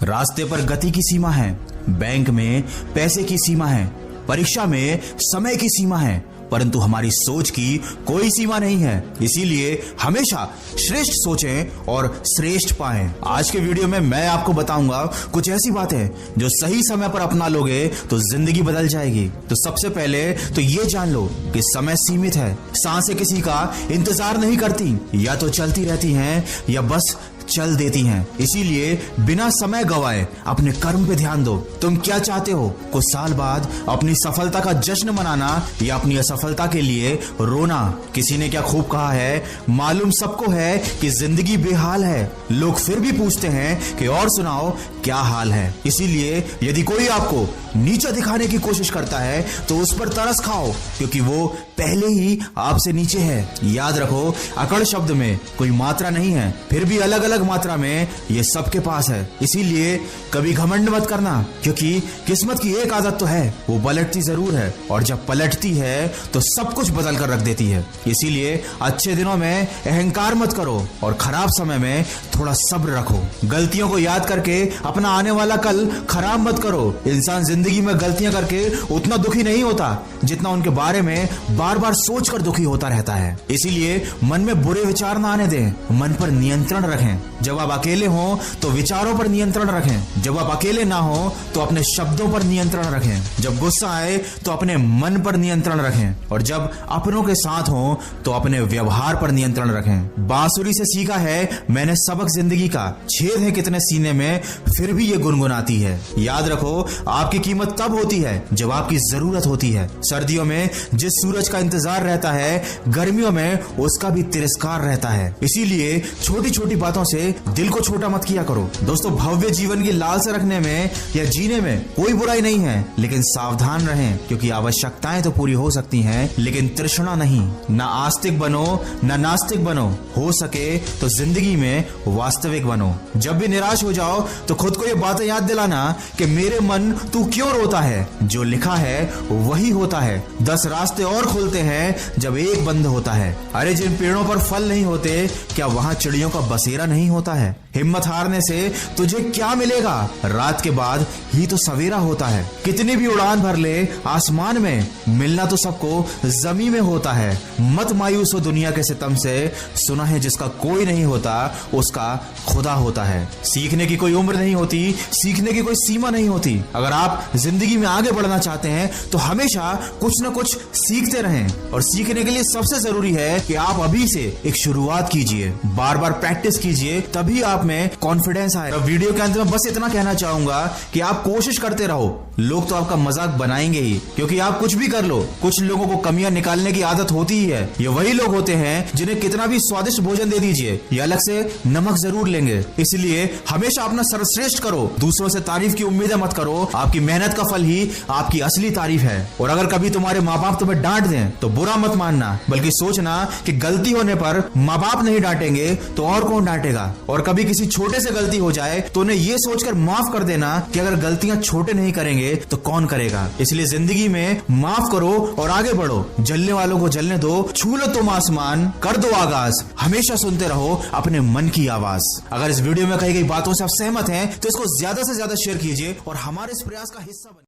रास्ते पर गति की सीमा है, बैंक में पैसे की सीमा है, परीक्षा में समय की सीमा है, परंतु हमारी सोच की कोई सीमा नहीं है। इसीलिए हमेशा श्रेष्ठ सोचें और श्रेष्ठ पाएं। आज के वीडियो में मैं आपको बताऊंगा कुछ ऐसी बातें जो सही समय पर अपना लोगे तो जिंदगी बदल जाएगी। तो सबसे पहले तो ये जान लो कि समय सीमित है। सांसें किसी का इंतजार नहीं करती, या तो चलती रहती हैं या बस चल देती हैं। इसीलिए बिना समय गवाए अपने कर्म पे ध्यान दो। तुम क्या चाहते हो? कुछ साल बाद अपनी सफलता का जश्न मनाना या अपनी असफलता के लिए रोना? किसी ने क्या खूब कहा है, मालूम सबको है कि जिंदगी बेहाल है, लोग फिर भी पूछते हैं कि और सुनाओ क्या हाल है। इसीलिए यदि कोई आपको नीचा दिखाने की कोशिश करता है तो उस पर तरस खाओ, क्योंकि वो पहले ही आपसे नीचे है। याद रखो, अकड़ शब्द में कोई मात्रा नहीं है, फिर भी अलग अलग मात्रा में ये सबके पास है। इसीलिए कभी घमंड मत करना, क्योंकि किस्मत की एक आदत तो है, वो पलटती जरूर है, और जब पलटती है तो सब कुछ बदल कर रख देती है। इसीलिए अच्छे दिनों में अहंकार मत करो और खराब समय में थोड़ा सब्र रखो। गलतियों को याद करके अपना आने वाला कल खराब मत करो। इंसान जिंदगी में गलतियां करके उतना दुखी नहीं होता जितना उनके बारे में बार बार सोचकर दुखी होता रहता है। इसीलिए मन में बुरे विचार ना आने दें, मन पर नियंत्रण रखें। जब आप अकेले हो तो विचारों पर नियंत्रण रखें, जब आप अकेले ना हो तो अपने शब्दों पर नियंत्रण रखें, जब गुस्सा आए तो अपने मन पर नियंत्रण रखें, और जब अपनों के साथ हो तो अपने व्यवहार पर नियंत्रण रखें। बांसुरी से सीखा है मैंने सबक जिंदगी का, छेद है कितने सीने में फिर भी ये गुनगुनाती है। याद रखो, आपकी कीमत तब होती है जब आपकी जरूरत होती है। सर्दियों में जिस सूरज का इंतजार रहता है, गर्मियों में उसका भी तिरस्कार रहता है। इसीलिए छोटी छोटी बातों से दिल को छोटा मत किया करो। दोस्तों, भव्य जीवन की लालसा रखने में या जीने में कोई बुराई नहीं है, लेकिन सावधान रहें, क्योंकि आवश्यकताएं तो पूरी हो सकती हैं लेकिन तृष्णा नहीं। ना आस्तिक बनो ना नास्तिक बनो, हो सके तो जिंदगी में वास्तविक बनो। जब भी निराश हो जाओ तो खुद को ये बातें याद दिलाना कि मेरे मन तू क्यों रोता है, जो लिखा है वही होता है। 10 रास्ते और खुलते हैं जब एक बंद होता है। अरे जिन पेड़ों पर फल नहीं होते, क्या वहां चिड़ियों का बसेरा नहीं होता है? हिम्मत हारने से तुझे क्या मिलेगा, रात के बाद ही तो सवेरा होता है। कितनी भी उड़ान भर ले आसमान में, मिलना तो सबको जमीन में होता है। मत मायूस हो दुनिया के सितम से, सुना है जिसका कोई नहीं होता उसका खुदा होता है। सीखने की कोई उम्र नहीं होती, सीखने की कोई सीमा नहीं होती। अगर आप जिंदगी में आगे बढ़ना चाहते हैं तो हमेशा कुछ न कुछ सीखते रहें, और सीखने के लिए सबसे जरूरी है कि आप अभी से एक शुरुआत कीजिए, बार बार प्रैक्टिस कीजिए, तभी आप में कॉन्फिडेंस आएगा। वीडियो के अंत में बस इतना कहना चाहूंगा कि आप कोशिश करते रहो। लोग तो आपका मजाक बनाएंगे ही, क्योंकि आप कुछ भी कर लो। कुछ लोगों को कमियां निकालने की आदत होती ही है। ये वही लोग होते हैं जिन्हें कितना भी स्वादिष्ट भोजन दे दीजिए, ये अलग से नमक जरूर लेंगे। इसलिए हमेशा अपना सर्वश्रेष्ठ करो, दूसरों से तारीफ की उम्मीदें मत करो। आपकी मेहनत का फल ही आपकी असली तारीफ है। और अगर कभी तुम्हारे माँ बाप तुम्हें डांट दें तो बुरा मत मानना, बल्कि सोचना कि गलती होने पर माँ बाप नहीं डांटेंगे तो और कौन डांटेगा। और कभी किसी छोटे से गलती हो जाए तो उन्हें ये सोचकर माफ कर देना कि अगर गलतियां छोटे नहीं करेंगे तो कौन करेगा। इसलिए जिंदगी में माफ करो और आगे बढ़ो। जलने वालों को जलने दो, छू लो तुम आसमान, कर दो आगाज। हमेशा सुनते रहो अपने मन की आवाज। अगर इस वीडियो में कही गई बातों से आप सहमत हैं तो इसको ज्यादा से ज्यादा शेयर कीजिए और हमारे इस प्रयास का हिस्सा बनिए।